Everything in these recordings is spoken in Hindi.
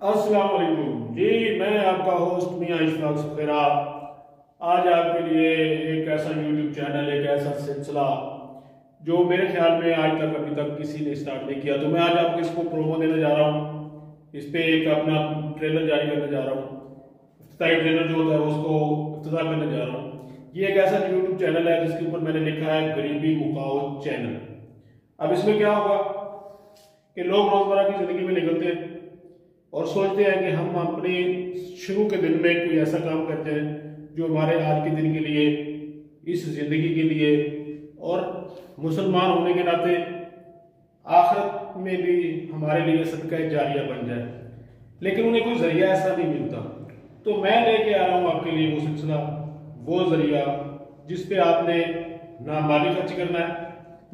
अस्सलाम वालेकुम जी। मैं आपका होस्ट मियां इशफाक सफेरा आज आपके लिए एक ऐसा यूट्यूब चैनल, एक ऐसा सिलसिला जो मेरे ख्याल में आज तक अभी तक किसी ने स्टार्ट नहीं किया, तो मैं आज आपको इसको प्रोमो देने जा रहा हूँ। इस पे एक अपना ट्रेलर जारी करने जा रहा हूँ। इफ्तिताई ट्रेलर जो होता है उसको इफ्तिताह करने जा रहा हूँ। ये एक ऐसा यूट्यूब चैनल है जिसके ऊपर मैंने लिखा है गरीबी मुकाओ चैनल। अब इसमें क्या होगा कि लोग रोजमर्रा की जिंदगी में निकलते हैं और सोचते हैं कि हम अपने शुरू के दिन में कोई ऐसा काम करते हैं जो हमारे आज के दिन के लिए, इस जिंदगी के लिए और मुसलमान होने के नाते आखिरत में भी हमारे लिए सदका जारिया बन जाए, लेकिन उन्हें कोई जरिया ऐसा नहीं मिलता। तो मैं लेके आ रहा हूँ आपके लिए वो सिलसिला, वो जरिया जिस पे आपने ना माली खर्च करना है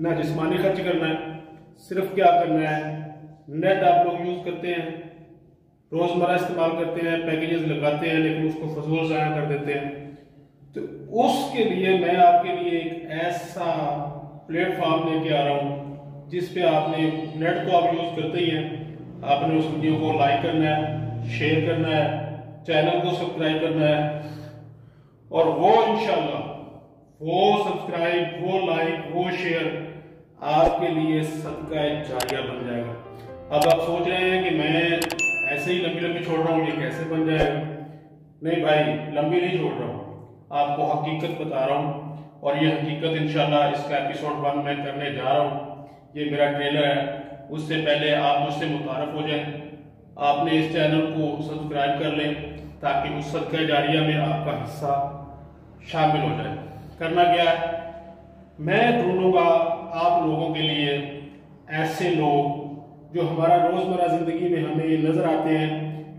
ना जिस्मानी खर्च करना है। सिर्फ क्या करना है, नेट आप लोग यूज करते हैं, रोजमर्रा इस्तेमाल करते हैं, पैकेजेस लगाते हैं, लेकिन उसको फजूल ज़ाया कर देते हैं। तो उसके लिए मैं आपके लिए एक ऐसा प्लेटफॉर्म लेके आ रहा हूँ जिस पे आपने नेट तो आप यूज करते ही हैं, आपने उस वीडियो को लाइक करना है, शेयर करना है, चैनल को सब्सक्राइब करना है और वो इंशाल्लाह वो सब्सक्राइब, वो लाइक, वो शेयर आपके लिए सदका जारिया बन जाएगा। अब आप सोच रहे हैं कि मैं ऐसे ही लंबी लंबी छोड़ रहा हूँ, ये कैसे बन जाएगा? नहीं भाई, लंबी नहीं छोड़ रहा हूँ, आपको हकीकत बता रहा हूँ और ये हकीकत इंशाल्लाह इसका एपिसोड 1 में करने जा रहा हूँ। ये मेरा ट्रेलर है। उससे पहले आप मुझसे मुतारफ हो जाएं, आपने इस चैनल को सब्सक्राइब कर लें ताकि उस सदका जारिया में आपका हिस्सा शामिल हो जाए। करना क्या है, मैं ढूंढूंगा आप लोगों के लिए ऐसे लोग जो हमारा रोजमर्रा जिंदगी में हमें नजर आते हैं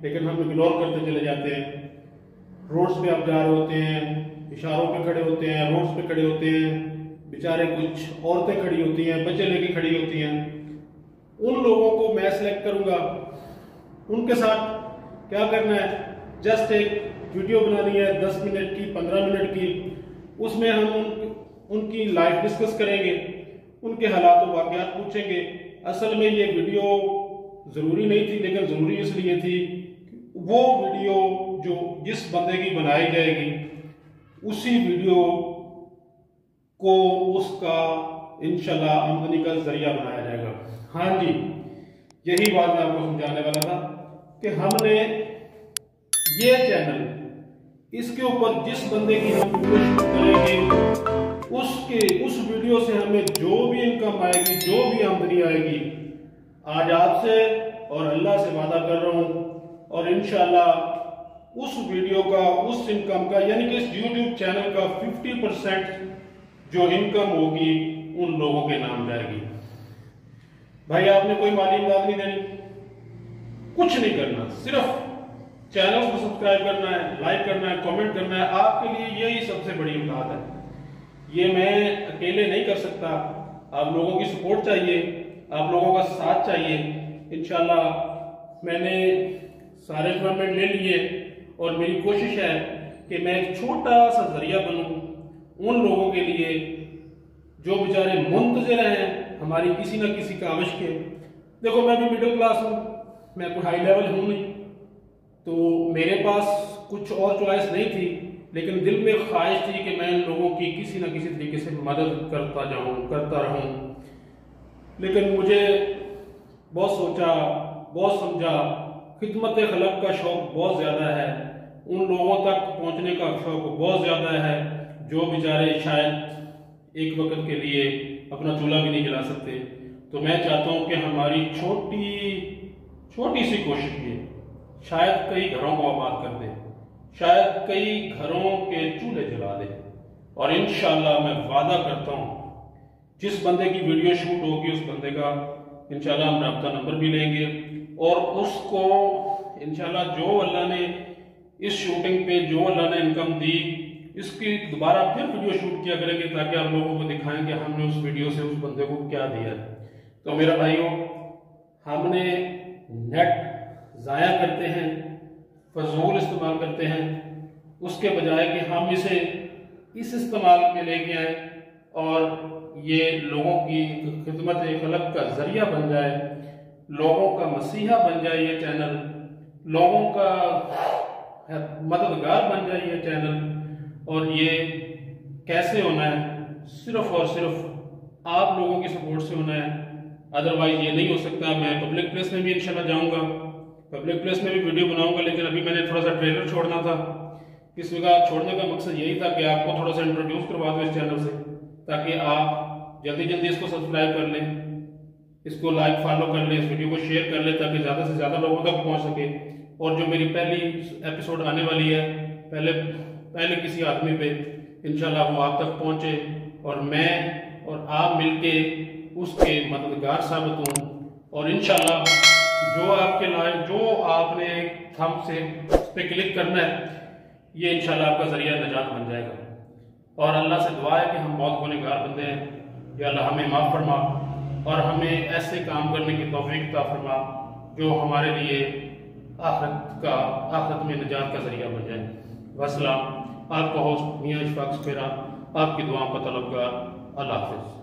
लेकिन हम इग्नोर करते चले जाते हैं। रोड्स पे आप जा रहे होते हैं, इशारों पे खड़े होते हैं, रोड्स पे खड़े होते हैं, बेचारे कुछ औरतें खड़ी होती हैं, बच्चे लेके खड़ी होती हैं। उन लोगों को मैं सिलेक्ट करूंगा, उनके साथ क्या करना है, जस्ट एक वीडियो बनानी है 10 मिनट की, 15 मिनट की। उसमें हम उनकी लाइफ डिस्कस करेंगे, उनके हालात और वाकयात पूछेंगे। असल में ये वीडियो जरूरी नहीं थी, लेकिन जरूरी इसलिए थी वो वीडियो जो जिस बंदे की बनाई जाएगी उसी वीडियो को उसका इंशाल्लाह आमदनी का जरिया बनाया जाएगा। हाँ जी, यही बात मैं आपको समझाने वाला था कि हमने ये चैनल, इसके ऊपर जिस बंदे की हम वीडियो शूट करेंगे उस वीडियो से हमें जो भी इनकम आएगी, जो भी आमदनी आएगी, आज आपसे और अल्लाह से वादा कर रहा हूं और इंशाल्लाह उस वीडियो का, उस इनकम का, यानी कि इस यूट्यूब चैनल का 50% जो इनकम होगी उन लोगों के नाम जाएगी। भाई आपने कोई माली इमदाद नहीं देनी, कुछ नहीं करना, सिर्फ चैनल को सब्सक्राइब करना है, लाइक करना है, कमेंट करना है। आपके लिए यही सबसे बड़ी इमदाद है। ये मैं अकेले नहीं कर सकता, आप लोगों की सपोर्ट चाहिए, आप लोगों का साथ चाहिए। इंशाल्लाह मैंने सारे इक्विपमेंट ले लिए और मेरी कोशिश है कि मैं एक छोटा सा जरिया बनूं उन लोगों के लिए जो बेचारे मुंतजिर हैं हमारी किसी ना किसी काविश के। देखो, मैं भी मिडिल क्लास हूँ, मैं कोई हाई लेवल हूँ नहीं, तो मेरे पास कुछ और चॉइस नहीं थी, लेकिन दिल में ख्वाहिश थी कि मैं इन लोगों की किसी न किसी तरीके से मदद करता जाऊं, करता रहूं। लेकिन मुझे बहुत सोचा, बहुत समझा, खिदमत खलक का शौक बहुत ज़्यादा है, उन लोगों तक पहुंचने का शौक बहुत ज़्यादा है जो बेचारे शायद एक वक्त के लिए अपना चूल्हा भी नहीं जला सकते। तो मैं चाहता हूं कि हमारी छोटी सी कोशिश ये शायद कई घरों को आबाद कर दे, शायद कई घरों के चूल्हे जला दे। और इंशाल्लाह मैं वादा करता हूं जिस बंदे की वीडियो शूट होगी उस बंदे का इंशाल्लाह हम रब्ता नंबर भी लेंगे और उसको इंशाल्लाह जो अल्लाह ने इस शूटिंग पे, जो अल्लाह ने इनकम दी, इसकी दोबारा फिर वीडियो शूट किया करेंगे ताकि आप लोगों को दिखाएं कि हमने उस वीडियो से उस बंदे को क्या दिया। तो मेरा भाइयों, हमने नेट ज़ाया करते हैं, फजूल इस्तेमाल करते हैं, उसके बजाय कि हम इसे इस इस्तेमाल में लेके आए और ये लोगों की खिदमत खलक का जरिया बन जाए, लोगों का मसीहा बन जाए ये चैनल, लोगों का मददगार बन जाए ये चैनल। और ये कैसे होना है, सिर्फ और सिर्फ आप लोगों की सपोर्ट से होना है, अदरवाइज ये नहीं हो सकता। मैं पब्लिक प्लेस में भी इंशाल्लाह जाऊंगा, पब्लिक प्लेस में भी वीडियो बनाऊंगा, लेकिन अभी मैंने थोड़ा सा ट्रेलर छोड़ना था। इस वजह छोड़ने का मकसद यही था कि आपको थोड़ा सा इंट्रोड्यूस करवा दूं इस चैनल से, ताकि आप जल्दी जल्दी इसको सब्सक्राइब कर लें, इसको लाइक फॉलो कर लें, इस वीडियो को शेयर कर लें, ताकि ज़्यादा से ज़्यादा लोगों तक पहुंच सके। और जो मेरी पहली एपिसोड आने वाली है पहले किसी आदमी पे, इंशाल्लाह वो आप तक पहुंचे और मैं और आप मिलके उसके मददगार साबित हों। और इंशाल्लाह जो आपके लाइक जो आपने थंब से उस पर क्लिक करना है, ये इंशाल्लाह आपका जरिया निजात बन जाएगा। और अल्लाह से दुआ है कि हम बहुत गुनहगार बंदे हैं, या अल्लाह हमें माफ़ फरमा और हमें ऐसे काम करने की तौफीक अता फरमा जो हमारे लिए आखिरत में निजात का जरिया बन जाए। वस्सलाम। आपका होस्ट मियां इशफाक सफेरा, आपकी दुआओं का तलबगार। अल्लाह हाफिज़।